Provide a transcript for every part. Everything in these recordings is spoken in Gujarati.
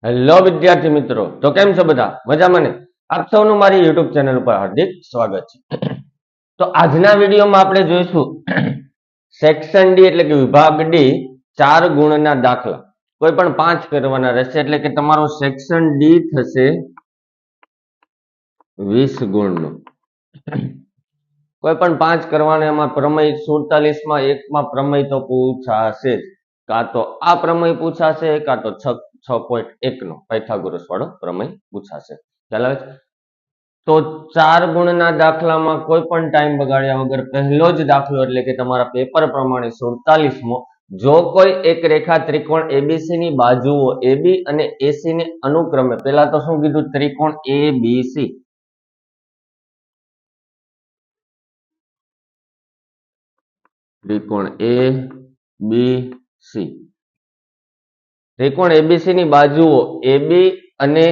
હેલો વિદ્યાર્થી મિત્રો, તો કેમ છો બધા? મજામાં ને? આપ સૌનું મારી યુટ્યુબ ચેનલ ઉપર હાર્દિક સ્વાગત છે. તો આજના વિડીયોમાં આપણે જોઈશું સેક્શન ડી એટલે કે વિભાગ ડી 4 ગુણના દાખલા. કોઈ પણ 5 કરવાના રહેશે એટલે કે તમારો સેક્શન ડી થશે 20 ગુણનો. કોઈ પણ 5 કરવાના, એમાં પ્રમેય 47 માં એકમાં પ્રમેય તો પૂછાશે, કાં તો આ પ્રમેય પૂછાશે કાં તો 6.1 નો પાયથાગોરસ વાળો પ્રમેય પૂછાશે. ખ્યાલ આવે છે? તો 4 ગુણના દાખલામાં કોઈ પણ ટાઈમ બગાડ્યા વગર પહેલો જ દાખલો એટલે કે તમારા પેપર પ્રમાણે 47મો, જો કોઈ એક રેખા ત્રિકોણ એબીસી ની બાજુઓ AB અને AC ને અનુક્રમે, પહેલા તો શું કીધું? ત્રિકોણ ABC, ત્રિકોણ ABC, ત્રિકોણ ABC ની બાજુઓ AB અને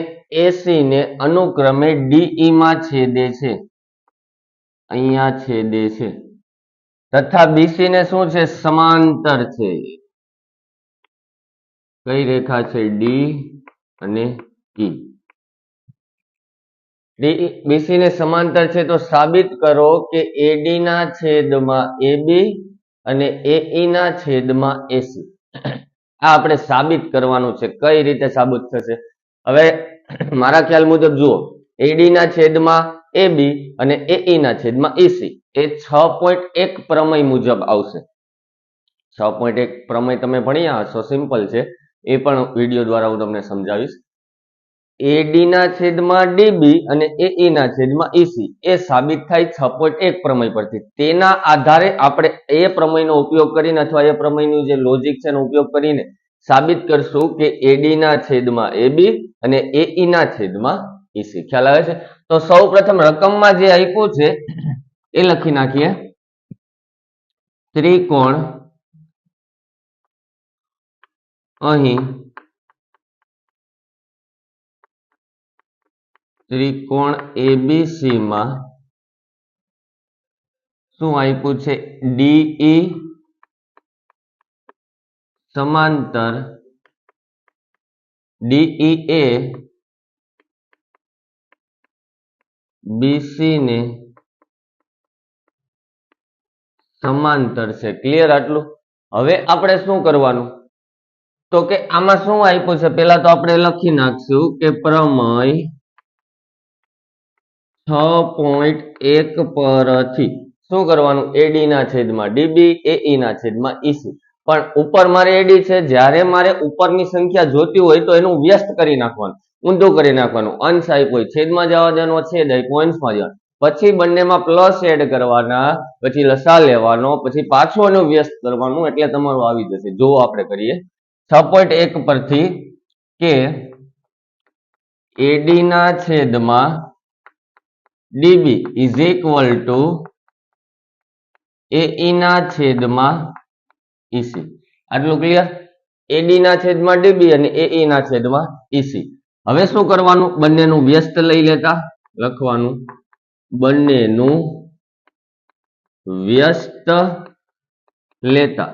AC ને અનુક્રમે DE માં છેદે છે, અહીંયા છેદે છે, તથા BC ને શું છે? સમાંતર છે. કઈ રેખા છે? D અને E. BC ને સમાંતર છે તો સાબિત કરો કે AD ના છેદમાં AB અને AE ના છેદમાં AC. આ આપણે સાબિત કરવાનું છે. કઈ રીતે સાબિત થશે? હવે મારા ખ્યાલ મુજબ જુઓ, AD ના છેદમાં AB અને AE ના છેદમાં EC એ 6.1 પ્રમેય મુજબ આવશે. 6.1 પ્રમેય તમે ભણ્યા હશો, સિમ્પલ છે, એ પણ વિડીયો દ્વારા હું તમને સમજાવીશ. AD ના છેદમાં DB અને AE ના છેદમાં EC એ સાબિત થાય 6.1 પ્રમેય પરથી. તેના આધારે આપણે એ પ્રમેયનો ઉપયોગ કરીને અથવા એ પ્રમેયનું જે લોજિક છે એનો ઉપયોગ કરીને સાબિત કરશું કે AD ના છેદમાં AB અને AE ના છેદમાં EC. ખ્યાલ આવે છે? તો સૌ પ્રથમ રકમમાં જે આપ્યું છે એ લખી નાખીએ. ત્રિકોણ અહીં ત્રિકોણ ABC માં શું આપ્યું છે? DE સમાંતર DE એ BC ને સમાંતર છે. ક્લિયર આટલું? હવે આપણે શું કરવાનું? તો કે આમાં શું આપ્યું છે પેલા તો આપણે લખી નાખશું કે પ્રમેય 6.1 પરથી શું કરવાનું? AD ના છેદમાં DB, AE ના છેદમાં EC. પણ ઉપર મારે AD છે, જ્યારે મારે ઉપરની સંખ્યા જોતી હોય તો એનું વ્યસ્ત કરી નાખવાનું, ઊંધું કરી નાખવાનું. અંશ આપ્યો, છેદમાં જવા દેવાનો, છેદ આપ્યો, અંશમાં જવાનું. પછી બંનેમાં પ્લસ એડ કરવાના, પછી લસા લેવાનો, પછી પાછું એનું વ્યસ્ત કરવાનું, એટલે તમારું આવી જશે. જો આપણે કરીએ 6.1 પરથી કે AD ના છેદમાં DB is equal to AE ના છેદમાં EC. આટલું ક્લિયર? AD ના છેદમાં DB અને AE ના છેદમાં EC. હવે શું કરવાનું? બંનેનું વ્યસ્ત લઈ લેતા લખવાનું, બંનેનું વ્યસ્ત લેતા.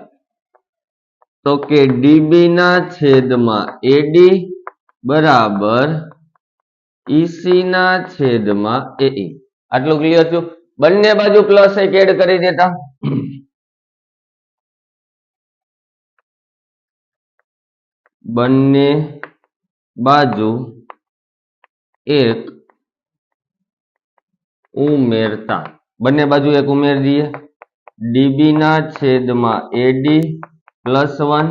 તો કે DB ના છેદમાં AD બરાબર EC ના છેદમાં AE. આટલું ક્લિયર થયું? બંને બાજુ પ્લસ એક એડ કરી દેતા. બંને બાજુ એક ઉમેરતા, બંને બાજુ એક ઉમેરી દઈએ. DB ના છેદમાં AD +1,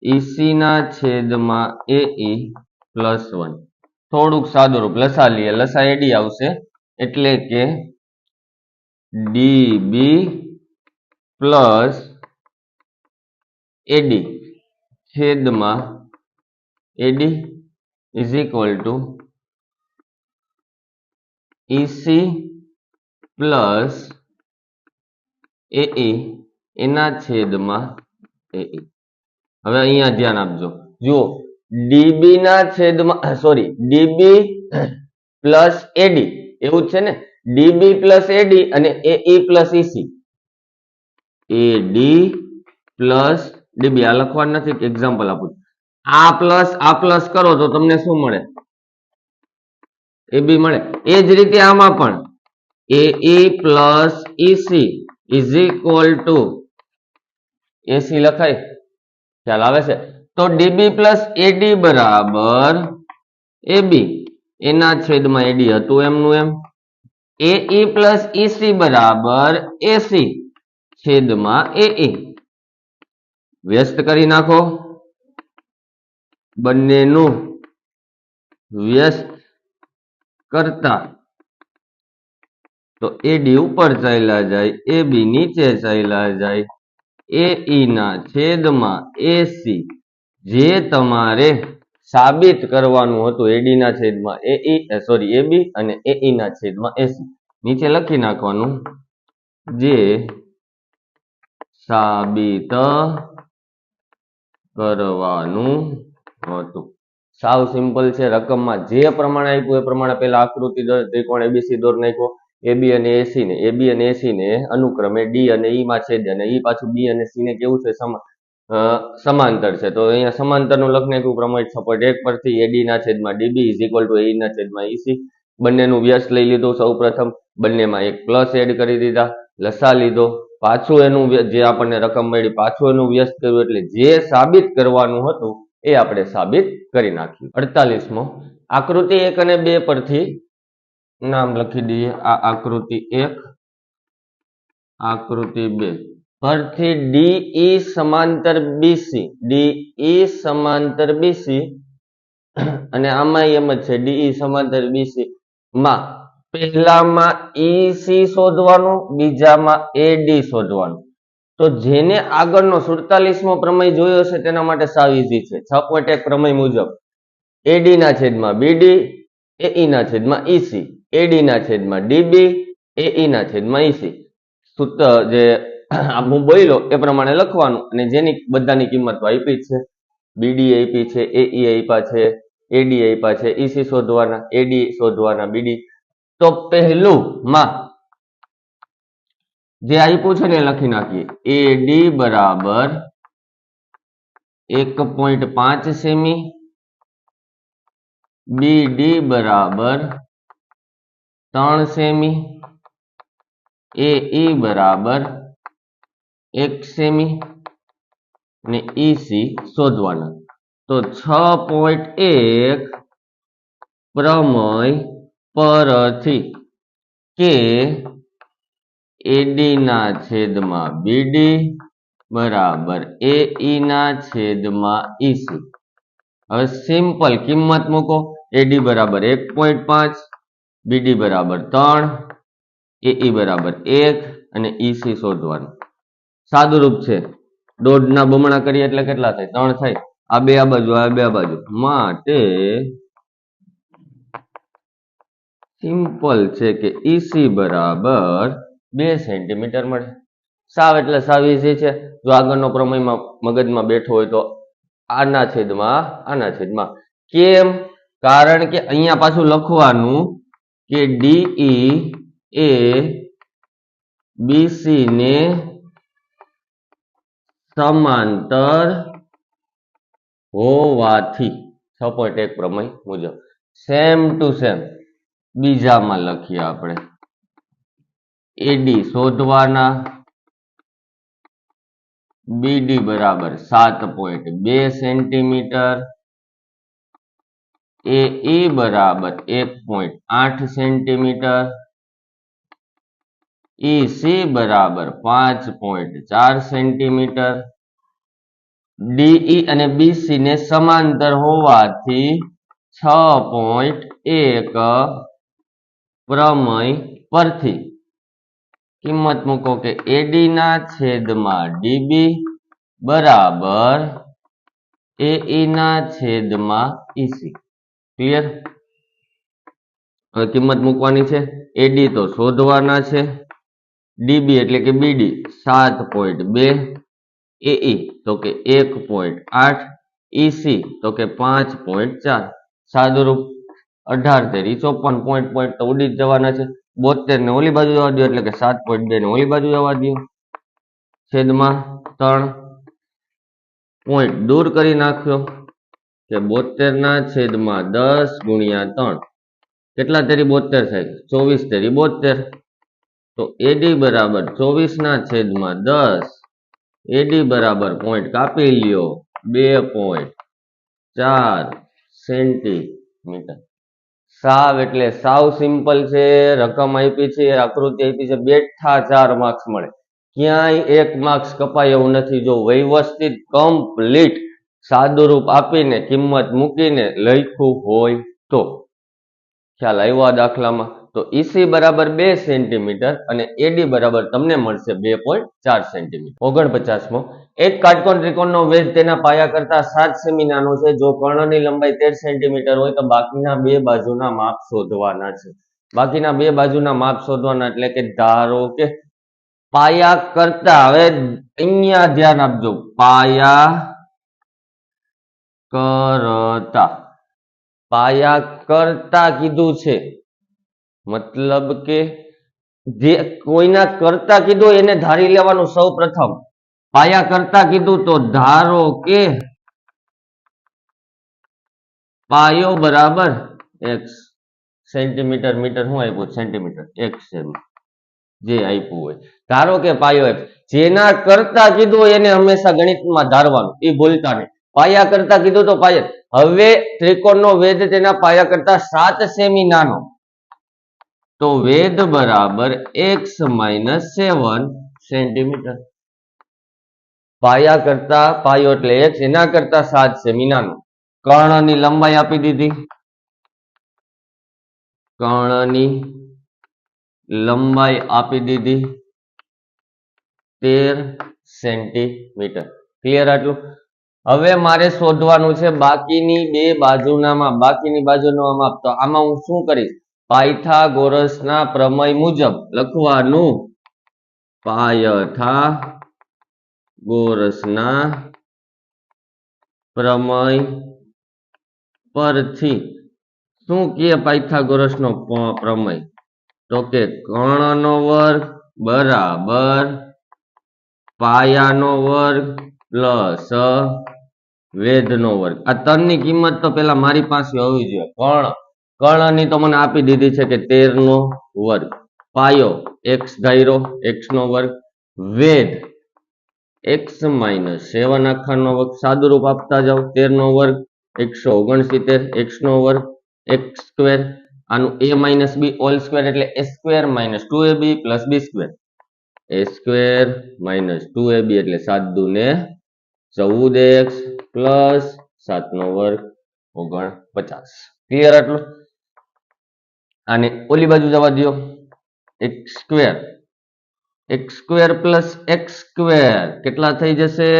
EC ના છેદમાં AE +1. થોડુંક સાદું રૂપ લસા લઈએ, લસા AD આવશે એટલે કે DB + AD છેદમાં AD is equal to EC plus AE એના છેદમાં AE. હવે અહીંયા ધ્યાન આપજો. જુઓ, DB ના છેદમાં DB plus AD એવું જ છે ને? DB plus AD અને AE plus EC. AD plus DB આ લખવાનું નથી, એક્ઝામ્પલ આપું. આ પ્લસ કરો તો તમને શું મળે? AB મળે. એ જ રીતે આમાં પણ AE plus EC is equal to AC લખાય, ખ્યાલ આવે છે? તો DB પ્લસ AD બરાબર AB, એના છેદમાં AD હતું એમનું એમ. AE પ્લસ EC બરાબર AC છેદમાં AE. વ્યસ્ત કરી નાખો, બંનેનું વ્યસ્ત કરતા તો AD ઉપર ચાલ્યા જાય, AB નીચે ચાલ્યા જાય, AE ના છેદમાં AC જે તમારે સાબિત કરવાનું હતું, AD ના છેદમાં AB અને AE ના છેદમાં AC નીચે લખી નાખવાનું, જે સાબિત કરવાનું હતું. સાવ સિમ્પલ છે. રકમમાં જે પ્રમાણે આપ્યું એ પ્રમાણે પહેલા આકૃતિ ત્રિકોણ ABC દોર નાખો. AB અને AC ને અનુક્રમે D અને E માં છેદે, અને E પાછું B અને C ને કેવું છે? સમાંતર છે. તો અહીંયા સમાંતરનું લખી નાખ્યું પ્રમાણે સપોર્ટ 1 પરથી AD ના છેદમાં DB is equal to AE ના છેદમાં EC. બંનેનું વ્યસ્ત લઈ લીધું. સૌ પ્રથમ બંનેમાં એક પ્લસ એડ કરી દીધા, લસા લીધો, પાછું એનું જે આપણને રકમ મળી પાછું એનું વ્યસ્ત કર્યું, એટલે જે સાબિત કરવાનું હતું એ આપણે સાબિત કરી નાખ્યું. 48મો આકૃતિ 1 અને 2 પરથી નામ લખી દઈએ. આ આકૃતિ 1, આકૃતિ 2 પરથી DE સમાંતર BC, DE સમાંતર BC, અને આમાં એમ જ છે DE સમાંતર BC માં પહેલામાં EC શોધવાનું, બીજામાં AD શોધવાનું. તો જેને આગળનો 47મો પ્રમેય જોયો છે તેના માટે સાવ ઈઝી છે. 6.1 પ્રમેય મુજબ AD ના છેદમાં BD, AE ના છેદમાં EC, AD ના છેદમાં DB, AE ના છેદમાં EC. સૂત્ર જે હું બોલ્યો એ પ્રમાણે લખવાનું, અને જેની બધાની કિંમત આપી છે. BD આપી છે, AE આપ્યા છે, AD આપ્યા છે, EC શોધવાના, AD શોધવાના, BD. તો પહેલું માં જે આપ્યું છે ને એ લખી નાખીએ. AD બરાબર 1.5 સેમી, BD બરાબર 3 સેમી, AE બરાબર 1 સેમી અને EC શોધવાના. તો 6.1 પ્રમેય પરથી કે AD ના છેદમાં BD બરાબર AE ના છેદમાં EC. હવે સિમ્પલ કિંમત મૂકો. AD બરાબર 1.5, BD બરાબર 3, AE બરાબર 1 અને EC શોધવાનું. સાદુરૂપ છે. દોઢ ના બમણા કરીએ એટલે કેટલા થાય? 3 થાય. આ બે આ બાજુ, આ બે આ બાજુ, માટે સિમ્પલ છે કે EC બરાબર 2 સેન્ટીમીટર મળે. સાવ એટલે સાવ ઈઝી છે. જો આગળનો પ્રમેયમાં મગજમાં બેઠો હોય તો આના છેદમાં. કેમ? કારણ કે અહીંયા પાછું લખવાનું કે DE એ BC ને સમાંતર હોવાથી 6.1 પ્રમેય મુજબ. સેમ ટુ સેમ બીજામાં લખીએ આપણે. AD શોધવાના, BD બરાબર 7.2 સેન્ટીમીટર, AE બરાબર 1.8 સેન્ટીમીટર, EC બરાબર 5.4 સેન્ટીમીટર. DE અને BC ને સમાંતર હોવાથી 6.1 પ્રમેય પરથી કિંમત મૂકો કે AD ના છેદમાં DB બરાબર AE ના છેદમાં EC. ક્લિયર? હવે કિંમત મૂકવાની છે. AD તો શોધવાના છે, DB એટલે કે BD 7.2, AE તો કે 1.8, EC તો કે 5.4. સાદુરૂપ 18 તેરી 54. પોઈન્ટ તો ઉડી જ જવાના છે. 72 ને ઓલી બાજુ જવા દો એટલે કે 7.2 ને ઓલી બાજુ જવા દો. છેદમાં 3 પોઈન્ટ દૂર કરી નાખ્યો. કે 72/10 ગુણ્યા 3 કેટલા તેરી 72 થાય 24 તેરી 72 તો એડી બરાબર 24/10 એડી બરાબર પોઈન્ટ કાપી લ્યો 2.4 સેન્ટીમીટર સાવ એટલે સાવ સિમ્પલ છે રકમ આપી છે આકૃતિ આપી છે બેઠા 4 માર્ક્સ મળે ક્યાંય 1 માર્ક્સ કપાય એવું નથી જો વ્યવસ્થિત કમ્પ્લીટ સાદુરૂપ આપીને કિંમત મૂકીને લખ્યું હોય તો ખ્યાલ આવ્યો આ દાખલામાં તો ઈસી બરાબર 2 સેન્ટીમીટર અને એડી બરાબર તમને મળશે 2.4 સેન્ટીમીટર 49મો એક કાટકોણ ત્રિકોણનો વેધ તેના પાયા કરતા 7 સેમી નાનો છે જો કર્ણની લંબાઈ 13 સેન્ટીમીટર હોય તો બાકીના બે બાજુના માપ શોધવાના છે બાકીના બે બાજુના માપ શોધવાના એટલે કે ધારો કે પાયા કરતા હવે અહીંયા ધ્યાન આપજો પાયા કરતા કીધું છે મતલબ કે જે કોઈના કરતા કીધું એને ધારી લેવાનું સૌ પ્રથમ પાયા કરતા કીધું તો ધારો કે પાયો બરાબર x સેન્ટીમીટર મીટર શું આપ્યું સેન્ટીમીટર x જે આપ્યું હોય ધારો કે પાયો x જેના કરતા કીધું એને હંમેશા ગણિતમાં ધારવાનું એ ભૂલતા નહીં પાયા કરતા કીધું તો પાયા હવે ત્રિકોણનો વેધ તેના પાયા કરતા 7 સેમી નાનો તો વેધ બરાબર x - 7 સેન્ટીમીટર પાયા કરતા પાયો એટલે x એના કરતા 7 સેમી નાનો કર્ણની લંબાઈ આપી દીધી કર્ણની લંબાઈ આપી દીધી 13 સેન્ટીમીટર ક્લિયર આટલું હવે મારે શોધવાનું છે બાકીની બે બાજુના માપ બાકીની બાજુનો માપ તો આમાં હું શું કરીશ પાયથાગોરસના પ્રમેય મુજબ લખવાનું પાયથાગોરસના પ્રમેય પરથી શું કહે પાયથાગોરસનો પ્રમેય તો કે કર્ણનો વર્ગ બરાબર પાયાનો વર્ગ પ્લસ વેધનો વર્ગ આ ત્રણની કિંમત તો પેલા મારી પાસે હોવી જોઈએ કર્ણની તો મને આપી દીધી છે કે 13 નો વર્ગ પાયો x ધાર્યો x નો વર્ગ વેધ x - 7 આખાનો વર્ગ સાદુરૂપ આપતા જાઓ 13 નો વર્ગ 169 x નો વર્ગ x સ્ક્વેર આનું a - b હોલ સ્ક્વેર એટલે a square - 2ab + b square a square - 2ab એટલે 7 દુ ને 14x પ્લસ 7 નો વર્ગ 49 ક્લિયર આટલું આને ઓલી બાજુ જવા દો x square plus x square કેટલા થઈ જશે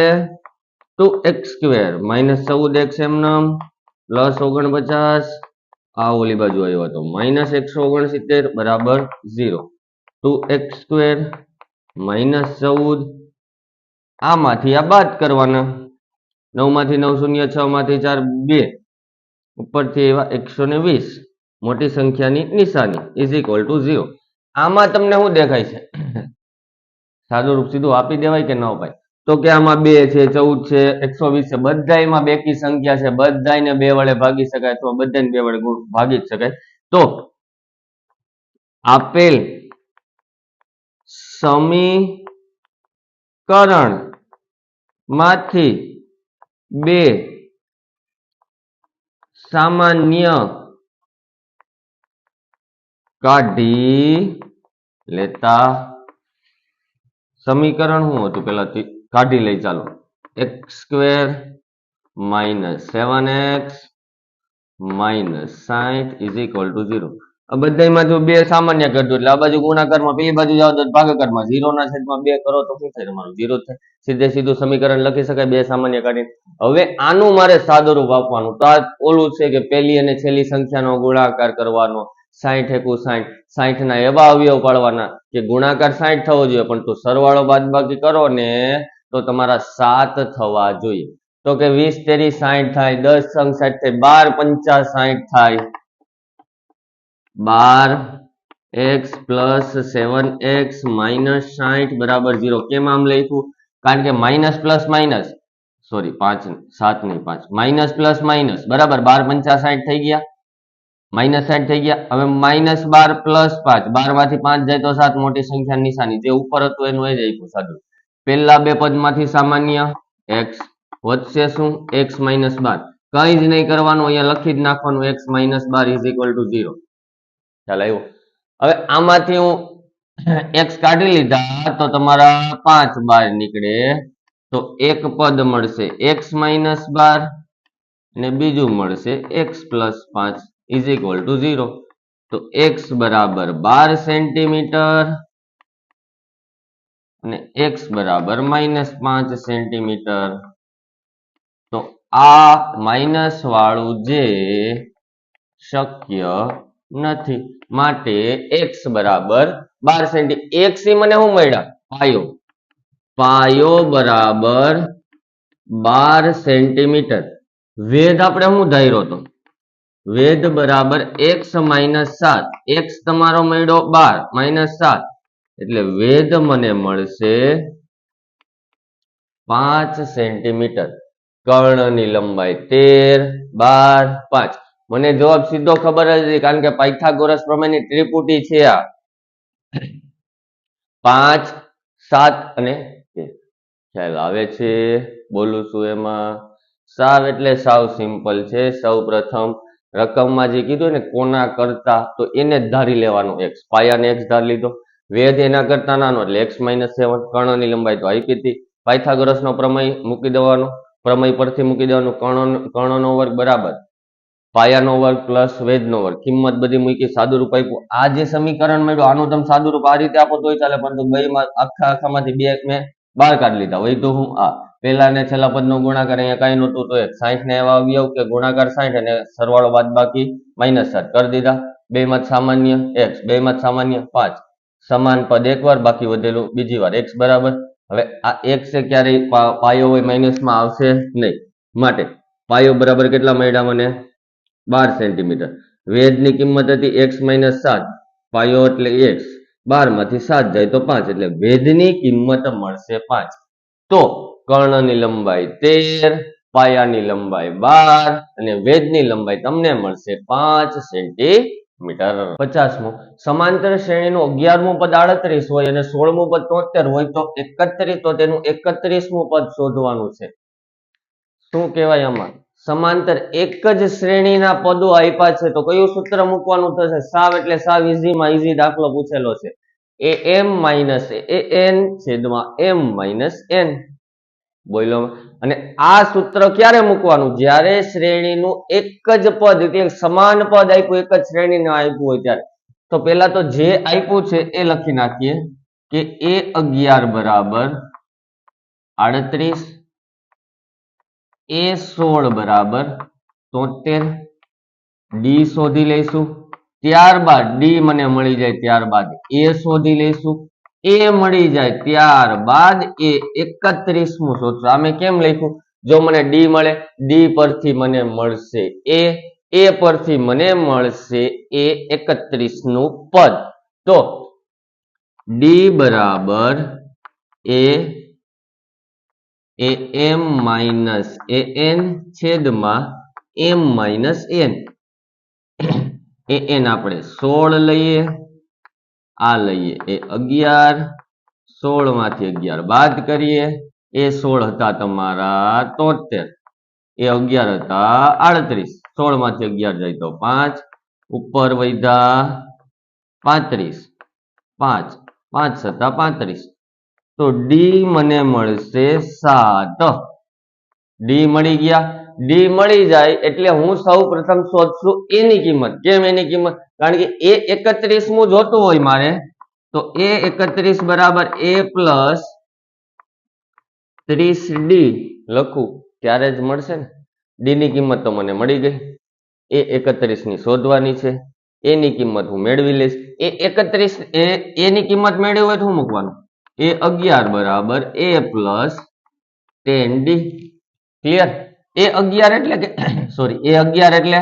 2x સ્ક્વેર -14x એમનેમ પ્લસ 49 આ ઓલી બાજુ આવ્યો તો -169 બરાબર 0 2x સ્ક્વેર -14 આમાંથી આ બાદ કરવાના 9 માંથી 9 શૂન્ય 6 માંથી 4 2 ઉપરથી એવા 120 મોટી સંખ્યાની નિશાની = 0 આમાં તમને શું દેખાય છે સાદું રૂપ સીધું આપી દેવાય કે ન અપાય તો કે આમાં 2 છે 14 છે 120 છે બધાયમાં બેકી સંખ્યા છે બધાયને 2 વડે ભાગી શકાય અથવા બધાને 2 વડે ભાગી શકાય તો આપેલ સમીકરણ માંથી 2 સામાન્ય કાઢી લેતા સમીકરણ શું હતું પેલા કાઢી લઈ ચાલો x સ્ક્વેર -7x -60 = 0 આ બધાયમાંથી 2 સામાન્ય કરજો એટલે આ બાજુ ગુણાકારમાં પેલી બાજુ જાવ તો ભાગાકારમાં 0/2 કરો તો શું થાય તમારું 0 થાય સીધે સીધું સમીકરણ લખી શકાય 2 સામાન્ય કાઢીને હવે આનું મારે સાદુરૂપ આપવાનું તો આ ઓલું છે કે પહેલી અને છેલ્લી સંખ્યાનો ગુણાકાર કરવાનો 60 × 60 ના એવા અવયવ પાડવાના કે ગુણાકાર 60 થવો જોઈએ પણ તો સરવાળો બાદબાકી કરો ને તો તમારા 7 થવા જોઈએ તો કે 20 તેરી 60 થાય 10 અંક 60 થાય 12 × 5 = 60 થાય 12x + 7x - 60 = 0 કેમ આમ લખ્યું કારણ કે માઇનસ પ્લસ માઇનસ સોરી 5 7 નહીં 5 માઇનસ પ્લસ માઇનસ બરાબર 12 પંચા 60 થઈ ગયા માઇનસ 60 થઈ ગયા હવે માઇનસ 12 પ્લસ 5 12 માંથી 5 જાય તો 7 મોટી સંખ્યા નિશાની જે ઉપર હતું એનું એ જ આપ્યું સાદું પહેલા બે પદમાંથી સામાન્ય x વધશે શું x માઇનસ 12 કઈ જ નહીં કરવાનું અહીંયા લખી જ નાખવાનું x minus 12 is equal to 0 ચાલ આવ્યો હવે આમાંથી હું x કાઢી લીધા તો તમારા 5 બહાર નીકળે તો એક પદ મળશે x માઇનસ 12 અને બીજું મળશે x plus 5 is equal to 0 તો x બરાબર 12 સેન્ટીમીટર અને x બરાબર -5 સેન્ટીમીટર તો આ માઇનસ વાળું જે શક્ય નથી માટે x બરાબર 12 સેન્ટી x થી મને શું મળ્યા પાયો પાયો બરાબર 12 સેન્ટીમીટર વેધ આપણે શું ધાર્યો હતો વેધ બરાબર x માઇનસ 7 x તમારો મળ્યો 12 -7 એટલે વેધ મને મળશે 5 સેન્ટીમીટર કર્ણની લંબાઈ 13 12 5 મને જવાબ સીધો ખબર જ નથી કારણ કે પાયથાગોરસ પ્રમેયની ત્રિપુટી છે આ 5 7 અને 13 ખ્યાલ આવે છે બોલું છું એમાં સાવ એટલે સાવ સિમ્પલ છે સૌ પ્રથમ રકમમાં જે કીધું ને કોના કરતા તો એને જ ધારી લેવાનું x પાયાને x ધારી લીધો વેધ એના કરતા નાનો એટલે x -7 કર્ણની લંબાઈ તો આપી હતી પાયથાગોરસનો પ્રમેય મૂકી દેવાનો પ્રમેય પરથી મૂકી દેવાનું કર્ણનો વર્ગ બરાબર પાયાનો વર્ગ પ્લસ વેધનો વર્ગ કિંમત બધી મૂકી સાદું રૂપ આપ્યું આ જે સમીકરણ મળ્યું આનું તમે સાદું રૂપ આ રીતે આપો તોય ચાલે પરંતુ બેમાં આખામાંથી બે મેં બહાર કાઢી લીધા હોય તો હું આ પહેલા ને છેલ્લા પદનો ગુણાકાર અહીંયા કઈ નહોતું તો 60 ને એવા અવયવ કે ગુણાકાર 60 અને સરવાળો બાદબાકી -7 કરી દીધા બેમાં સામાન્ય x બેમાં સામાન્ય 5 સમાન પદ એકવાર બાકી વધેલું બીજી વાર x બરાબર હવે આ x છે ક્યારેય પાયો હોય માઇનસમાં આવશે નહીં માટે પાયો બરાબર કેટલા મળ્યા મને 12 સેન્ટીમીટર વેધની કિંમત હતી x -7 પાયો એટલે x 12 માંથી 7 જાય તો 5 એટલે વેધની કિંમત મળશે 5 તો કર્ણની લંબાઈ 13 પાયાની લંબાઈ 12 અને વેધની લંબાઈ તમને મળશે 5 સેન્ટીમીટર 50મો સમાંતર શ્રેણીનું 11મું પદ 38 હોય અને 16મું પદ 73 હોય તો 31 તો તેનું 31મું પદ શોધવાનું છે શું કહેવાય આમાં સમાંતર એક જ શ્રેણીના પદો આપ્યા છે તો કયું સૂત્ર મૂકવાનું થશે સાવ એટલે સાવ ઈઝીમાં ઈઝી દાખલો પૂછેલો છે am - an છેદમાં m - n બોલો અને આ સૂત્ર ક્યારે મૂકવાનું જ્યારે શ્રેણીનું એક જ પદ એટલે સમાન પદ આપ્યું એક જ શ્રેણીને આપ્યું હોય ત્યારે તો પહેલા તો જે આપ્યું છે એ લખી નાખીએ કે a11 બરાબર 38 a16 બરાબર 73 ડી શોધી લઈશું ત્યારબાદ ડી મને મળી જાય ત્યારબાદ એ શોધી લઈશું એ મળી જાય ત્યારબાદ એ 31મું શોધશું આમે કેમ લખ્યું જો મને ડી મળે ડી પરથી મને મળશે એ પરથી મને મળશે એ 31નું પદ તો ડી બરાબર am - an છેદમાં m - n an આપણે 16 લઈએ આ લઈએ એ 11 16 માંથી 11 બાદ કરીએ એ 16 હતા તમારા 73 એ 11 હતા 38 16 માંથી 11 જાય તો 5 ઉપર વધ્યા 35 5 5 હતા 35 તો ડી મને મળશે 7 ડી મળી ગયા ડી મળી જાય એટલે હું સૌ પ્રથમ શોધશું એની કિંમત કેમ એની કિંમત કારણ કે એ 31મું જોતું હોય મારે તો એ 31 બરાબર a પ્લસ 30d લખું ત્યારે જ મળશે ને ડી ની કિંમત તો મને મળી ગઈ એ 31 ની શોધવાની છે એની કિંમત હું મેળવી લઈશ એ 31 એની કિંમત મેળવી હોય તો શું મૂકવાનું એ 11 બરાબર a પ્લસ 10d ક્લિયર એ 11 એટલે કે સોરી એ 11 એટલે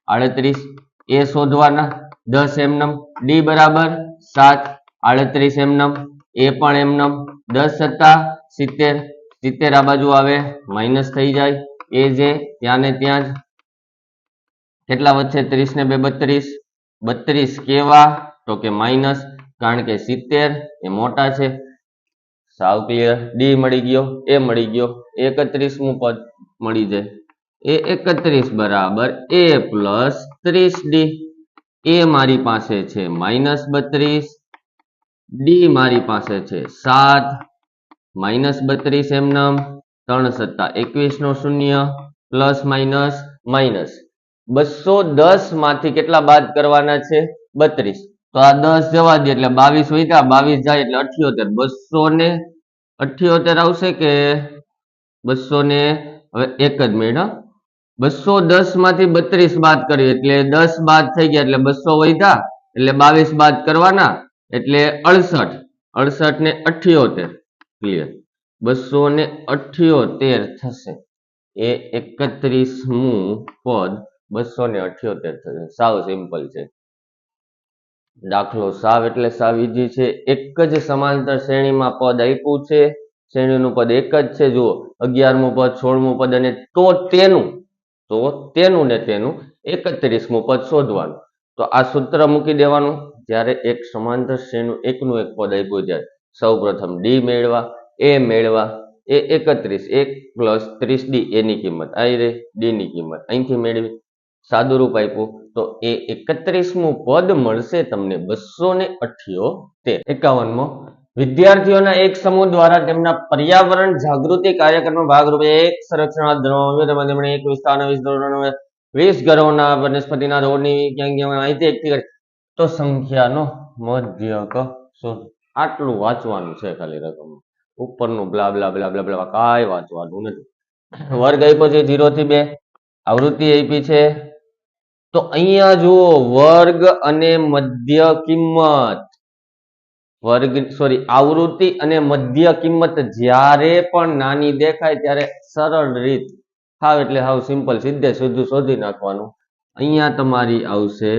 38 એ શોધવાના 10 એમનમ ડી બરાબર 7 38 એમનમ એ પણ એમનમ 10 હતા 70 70 આ બાજુ આવે માઇનસ થઈ જાય એ જે ત્યાં ને ત્યાં જ કેટલા વધશે 30 ને 2 32 32 કેવા તો કે માઇનસ કારણ કે 70 એ મોટા છે સાવ ક્લિયર ડી મળી ગયો એ મળી ગયો 31મું પદ મળી જાય એ 31 બરાબર a પ્લસ 30d એ મારી પાસે છે માઇનસ 32 ડી મારી પાસે છે 7 માઇનસ 32 એમનામ 3 સત્તા 21 નો શૂન્ય પ્લસ માઇનસ માઇનસ 210 માંથી કેટલા બાદ કરવાના છે 32 તો આ 10 જવા દે એટલે 22 વધ્યા 22 જાય એટલે 78 278 આવશે કે 200 હવે એક જ મિનિટ 210 માંથી 32 બાદ કરી એટલે 10 બાદ થઈ ગયા એટલે 200 વધ્યા એટલે 22 બાદ કરવાના એટલે 68 68 ને 78 ક્લિયર 278 થશે એ 31મું પદ 278 થશે સાવ સિમ્પલ છે દાખલો સાવ એટલે સાવ ઈઝી છે એક જ સમાંતર શ્રેણીમાં પદ આપ્યું છે શ્રેણીનું પદ એક જ છે જુઓ 11મું પદ 16મું પદ અને તો તેનું ને તેનું 31મું પદ શોધવાનું તો આ સૂત્ર મૂકી દેવાનું જ્યારે એક સમાંતર શ્રેણીનું એકનું એક પદ આપ્યું ત્યારે સૌ પ્રથમ ડી મેળવા એ મેળવા એ 31 1 પ્લસ 30d એની કિંમત આવી રહી ડી ની કિંમત અહીંથી મેળવી સાદું રૂપ આપ્યું તો એ 31મું પદ મળશે તમને 278 51મો વિદ્યાર્થીઓના એક સમૂહ દ્વારા તેમના પર્યાવરણ જાગૃતિ કાર્યક્રમના ભાગરૂપે એક સંરક્ષણ એક વિસ્તારના 20 ઘરોના વનસ્પતિના રોડની માહિતી એકઠી કરી તો સંખ્યાનો મધ્યક શોધો આટલું વાંચવાનું છે ખાલી રકમ ઉપરનું બ્લા બ્લા બ્લા બ્લા બ્લા કાંઈ વાંચવાનું નથી વર્ગ આપ્યો છે 0 થી 2 આવૃત્તિ આપી છે તો અહીંયા જુઓ વર્ગ અને મધ્ય કિંમત આવૃત્તિ અને મધ્ય કિંમત જ્યારે પણ નાની દેખાય ત્યારે સરળ રીત હાવ એટલે હાવ સિમ્પલ સીધે સીધું શોધી નાખવાનું અહીંયા તમારી આવશે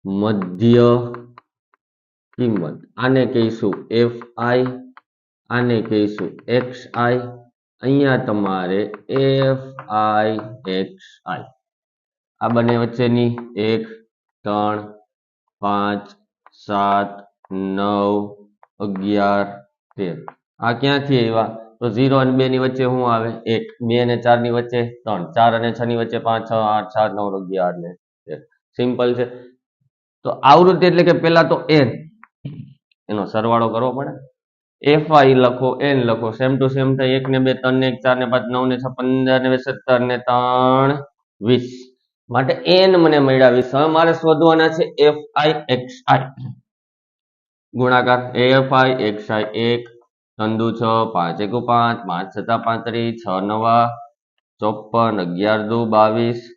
મધ્ય કિંમત આને કહીશું fi આને કહીશું xi અહીંયા તમારે fi xi આ બંને વચ્ચેની 1 3 5 7 9 11 13 આ ક્યાંથી આવ્યા તો 0 અને 2 ની વચ્ચે શું આવે 1 2 અને 4 ની વચ્ચે 3 4 અને 6 ની વચ્ચે 5 6 8 7 9 11 ને 13 સિમ્પલ છે તો આવૃત્તિ એટલે કે પહેલા તો n એનો સરવાળો કરવો પડે fi લખો n લખો સેમ ટુ સેમ થાય 1 ને 2 3 ને 1 4 ને 5 9 ને 6 15 ને 17 ને 3 20 માટે n મને મળ્યા 20 હવે મારે શોધવાના છે fi xi ગુણાકાર fi xi 1 3 દુ 6 5 1 5 5 7 35 6 9 54 11 દુ 22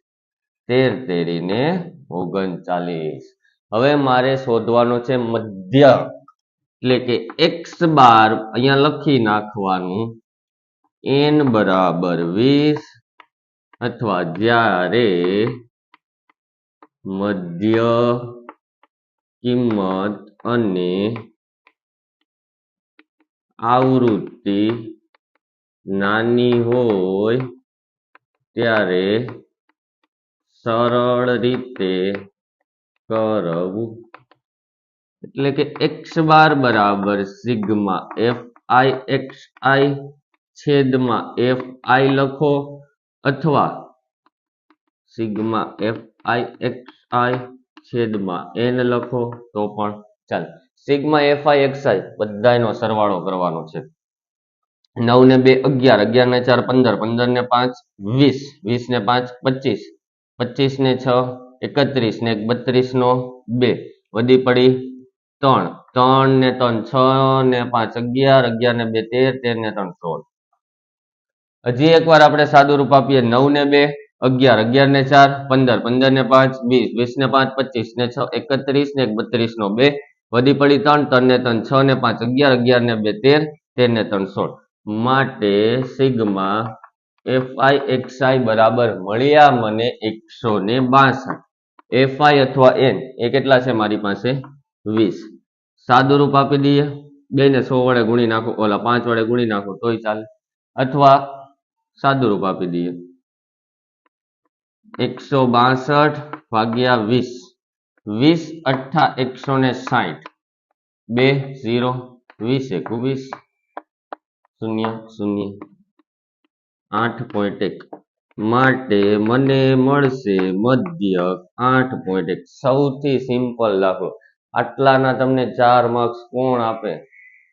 13 તેરી ને 39 હવે મારે શોધવાનો છે મધ્ય એટલે કે x બાર અહીંયા લખી નાખવાનું n બરાબર 20 અથવા જ્યારે મધ્ય કિંમત અને આવૃત્તિ નાની હોય ત્યારે સરળ રીતે કરવું એટલે કે x બાર બરાબર સિગ્મા fi xi છેદમાં fi લખો અથવા સિગ્મા fi xi છેદમાં n લખો તો પણ ચાલે સિગ્મા fi xi બધાયનો સરવાળો કરવાનો છે 9 ને 2 11 11 ને 4 15 15 ને 5 20 20 ને 5 25 25 ને 6 31 ને 32 નો 2 વધી પડી 3 3 ને 3 6 ને 5 11 11 ને 2 13 13 ને 3 16 હજી એકવાર આપણે સાદું રૂપ આપીએ 9 ને 2 11 11 ને 4 15 15 ને 5 20 20 ને 5 25 ને 6 31 ને 32 નો 2 વધી પડી 3 3 ને 3 6 ને 5 11 11 ને 2 13 13 ને 3 16 માટે સિગ્મા fi xi બરાબર મળ્યા મને 162 fi અથવા n એ કેટલા છે મારી પાસે 20 સાદું રૂપ આપી દઈએ બેને 100 વડે ગુણી નાખો ઓલા 5 વડે ગુણી નાખો તોય ચાલે અથવા સાદુરૂપ આપી દઈએ 162 ભાગ્યા 20 20 અઠ્ઠા 160 2 0 20 એકુ 20 0 0 8.1 માટે મને મળશે મધ્યક 8.1 સૌથી સિમ્પલ દાખલો આટલાના તમને 4 માર્ક્સ કોણ આપે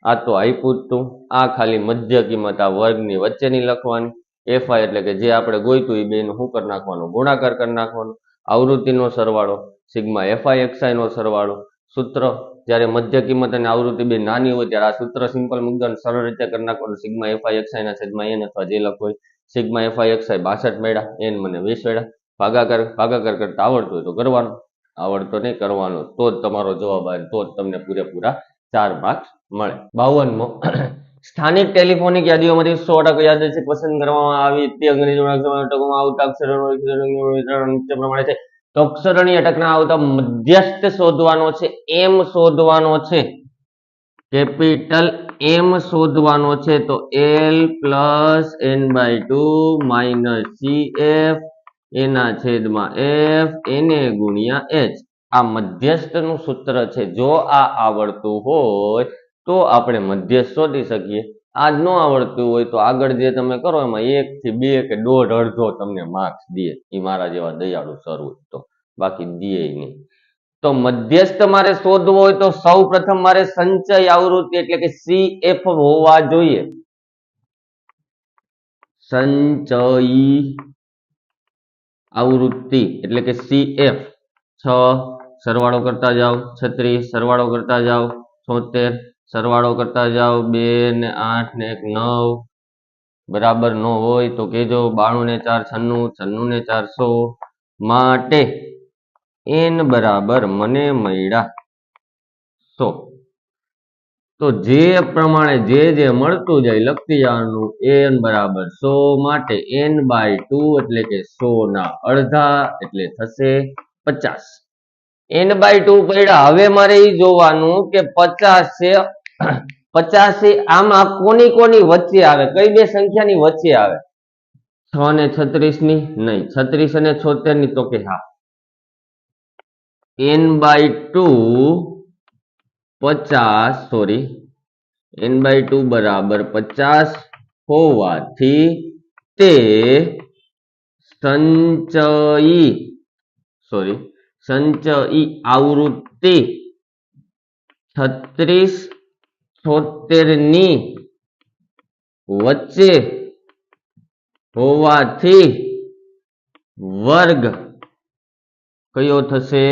આ તો આપ્યું જ તું આ ખાલી મધ્ય કિંમત આ વર્ગની વચ્ચેની લખવાની એફઆઈ એટલે કે જે આપણે ગોઈતું એ બેનું શું કરી નાખવાનું ગુણાકાર કરી નાખવાનું આવૃત્તિનો સરવાળો સિગ્મા એફઆઈ એક્સઆઈ નો સરવાળો સૂત્ર જ્યારે મધ્ય કિંમત અને આવૃત્તિ બે નાની હોય ત્યારે આ સૂત્ર સિમ્પલ મુદ્દા સરળ રીતે કરી નાખવાનું સિગ્મા એફઆઈ એક્સઆઈ ના છેદમાં એન અથવા જે લખો સિગ્મા એફઆઈ એક્સઆઈ 62 મળ્યા એન મને 20 મળ્યા ભાગાકાર કરતા આવડતું હોય તો કરવાનું આવડતો નહીં કરવાનો તો જ તમારો જવાબ આવે તો જ તમને પૂરેપૂરા 4 માર્ક્સ મળે 52મો સ્થાનિક ટેલિફોનિક યાદીઓમાંથી 100% યાદચ્છિક પસંદ કરવામાં આવી તે અંગ્રેજી અક્ષરોમાં આવતા અક્ષરોનું વિતરણ નીચે પ્રમાણે છે તો અક્ષરોની અટકના આવતા મધ્યસ્થ શોધવાનો છે એમ શોધવાનો છે કેપિટલ એમ શોધવાનો છે તો L plus n/2 minus CF એના છેદમાં F એને ગુણ્યા H આ મધ્યસ્થનું સૂત્ર છે જો આ આવડતું હોય તો આપણે મધ્યસ્થ શોધી શકીએ આ ન આવડતું હોય તો આગળ જે તમે કરો એમાં 1 થી 2 કે 1.5 અડધો તમને માર્ક્સ દે એ મારા જેવા દયાળુ સર હોય તો બાકી દે નહીં તો મધ્યસ્થ મારે શોધવો હોય તો સૌ પ્રથમ મારે સંચય આવૃત્તિ એટલે કે CF હોવા જોઈએ સંચયી આવૃત્તિ એટલે કે CF 6 સરવાળો કરતા જાઓ 36 સરવાળો કરતા જાઓ 76 સરવાળો કરતા જાઓ 2 ને 8 ને 1 9 બરાબર ન હોય તો કેજો 92 ને 4 96 96 ને 4 100 માટે n બરાબર મને મળ્યા 100 તો જે પ્રમાણે જે મળતું જાય લખતી જવાનું n બરાબર 100 માટે n/2 એટલે કે 100 ના અડધા એટલે થશે 50 n/2 પડ્યા હવે મારે એ જોવાનું કે 50 છે 50 આમાં કોની કોની વચ્ચે આવે કઈ બે સંખ્યાની વચ્ચે આવે 6 ને 36 ની નહીં 36 અને 76 ની તો કે હા n/2 બરાબર 50 હોવાથી તે સંચયી આવૃત્તિ 36 76 ની વચ્ચે હોવાથી વર્ગ કયો થશે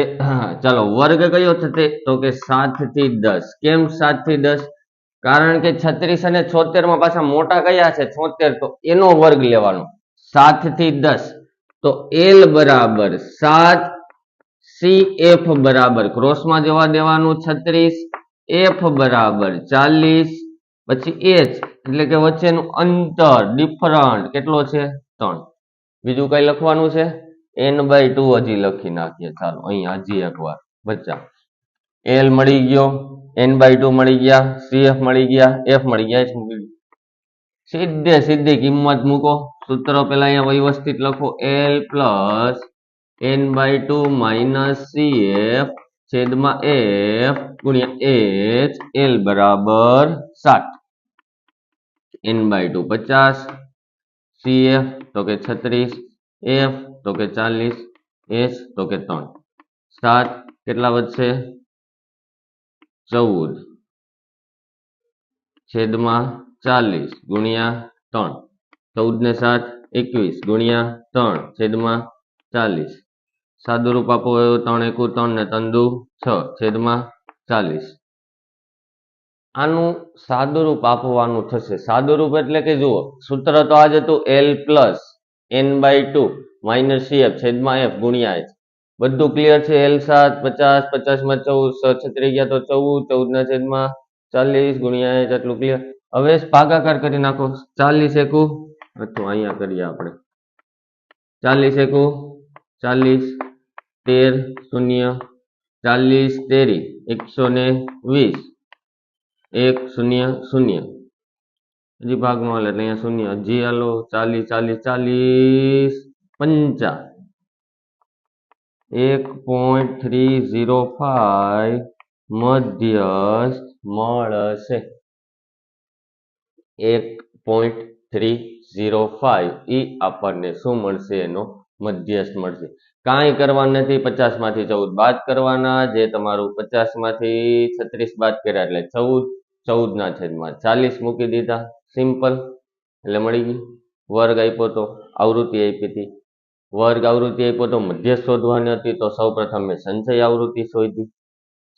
ચાલો વર્ગ કયો થશે તો કે 7 થી 10 કેમ 7 થી 10 કારણ કે 36 અને 76 માં પાછા મોટા કયા છે 76 તો એનો વર્ગ લેવાનો 7 થી 10 તો L બરાબર 7 CF બરાબર ક્રોસમાં જવા દેવાનું 36 F બરાબર 40 પછી H એટલે કે વચ્ચેનું અંતર ડિફરન્ટ કેટલો છે 3 બીજું કઈ લખવાનું છે n/2 હજી લખી નાખીએ ચાલો અહીંયા હજી એકવાર બચ્ચા L મળી ગયો n/2 મળી ગયા CF મળી ગયા F મળી ગયા H મળી ગયા સીધી કિંમત મૂકો સૂત્ર પેલા અહીંયા વ્યવસ્થિત લખો L plus n/2 minus CF છેદમાં F ગુણ્યા H L બરાબર 7 n/2 50 CF તો કે 36 F તો કે 40 H તો કે 3 7 કેટલા વધશે 14 છેદમાં 40 ગુણ્યા 3 14 ને 7 21 ગુણ્યા 3 છેદમાં 40 સાદુરૂપ આપો 3 એકુ 3 ને 3 દુ 6 છેદમાં 40 આનું સાદુરૂપ આપવાનું થશે સાદુરૂપ એટલે કે જુઓ સૂત્ર તો આ જ હતું L plus n/2 minus CF છેદમાં F ગુણ્યા H બધું ક્લિયર છે L 7 50 50 માં 14 36 ગયા તો 14 14 ના છેદમાં 40 ગુણ્યા H આટલું ક્લિયર હવે ભાગાકાર કરી નાખો 40 એકુ અથવા અહીંયા કરીએ આપણે 40 એકુ 40 13 0 40 તેરી 120 1 0 0 હજી ભાગનો હાલે એટલે અહીંયા શૂન્ય, હજી હાલો 40 40 40 50 1.305 મધ્યસ્થ મળશે. 1.305 ઈ આપણને શું મળશે? એનો મધ્યસ્થ મળશે. કાંઈ કરવાનું નથી, 50 માંથી 14 બાદ કરવાના. જે તમારું 50 માંથી 36 બાદ કર્યા એટલે 14, 14 ના છેદમાં 40 મૂકી દીધા. સિમ્પલ, એટલે મળી ગયું. વર્ગ આપ્યો તો આવૃત્તિ આપી હતી, વર્ગ આવૃત્તિ આપ્યો તો મધ્યસ્થ શોધવાની હતી, તો સૌ પ્રથમ મેં સંચય આવૃત્તિ શોધી.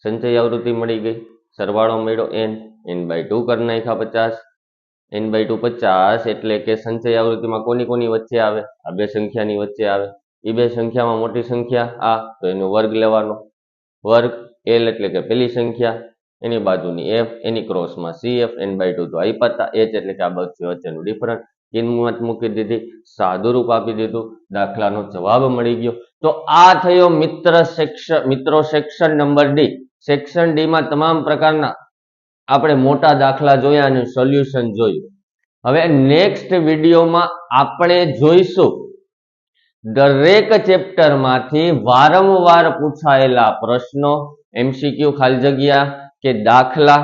સંચય આવૃત્તિ મળી ગઈ, સરવાળો મળ્યો n/2 કરી નાખ્યા 50, n/2 50 એટલે કે સંચય આવૃત્તિમાં કોની કોની વચ્ચે આવે? આ બે સંખ્યાની વચ્ચે આવે. એ બે સંખ્યામાં મોટી સંખ્યા આ, તો એનો વર્ગ લેવાનો. વર્ગ l એટલે કે પેલી સંખ્યા, એની બાજુની f, એની ક્રોસમાં cf, n/2 તો આપ્યા હતા, h એટલે કે આ વચ્ચેનું ડિફરન્સ. કિંમત મૂકી દીધી, સાદું રૂપ આપી દીધું, દાખલાનો જવાબ મળી ગયો. તો આ થયો મિત્રો section number D. Section D માં તમામ પ્રકારના આપણે મોટા દાખલા જોયા અને સોલ્યુશન જોયું. હવે નેક્સ્ટ વિડીયોમાં આપણે જોઈશું દરેક ચેપ્ટરમાંથી વારંવાર પૂછાયેલા પ્રશ્નો, MCQ ખાલી જગ્યા કે દાખલા,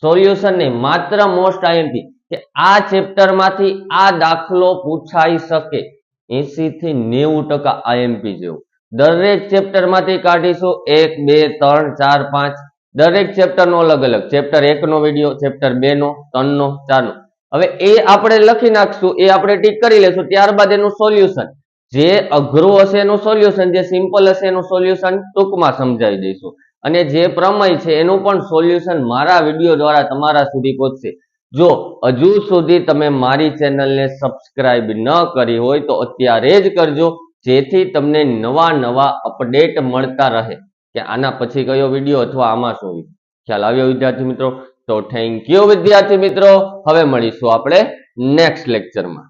સોલ્યુશન નહીં, માત્ર મોસ્ટ આઈએમપી કે આ ચેપ્ટરમાંથી આ દાખલો પૂછાઈ શકે. 80 થી 90% આઈએમપી જેવું દરેક ચેપ્ટરમાંથી કાઢીશું. 1 2 3 4 5 દરેક ચેપ્ટરનો અલગ અલગ, ચેપ્ટર 1 નો વિડીયો, ચેપ્ટર 2 નો, 3 નો, 4 નો. હવે એ આપણે લખી નાખશું, એ આપણે ટીક કરી લેશું. ત્યારબાદ એનું સોલ્યુશન, જે અઘરું હશે એનું સોલ્યુશન, જે સિમ્પલ હશે એનું સોલ્યુશન ટૂંકમાં સમજાવી દઈશું. અને જે પ્રમેય છે એનું પણ સોલ્યુશન મારા વિડીયો દ્વારા તમારા સુધી પહોંચશે. જો હજુ સુધી તમે મારી ચેનલને સબસ્ક્રાઇબ ન કરી હોય તો અત્યારે જ કરજો, જેથી તમને નવા અપડેટ મળતા રહે કે આના પછી કયો વિડીયો અથવા આમાં શું. ખ્યાલ આવ્યો વિદ્યાર્થી મિત્રો? તો થેન્ક યુ વિદ્યાર્થી મિત્રો. હવે મળીશું આપણે નેક્સ્ટ લેક્ચરમાં.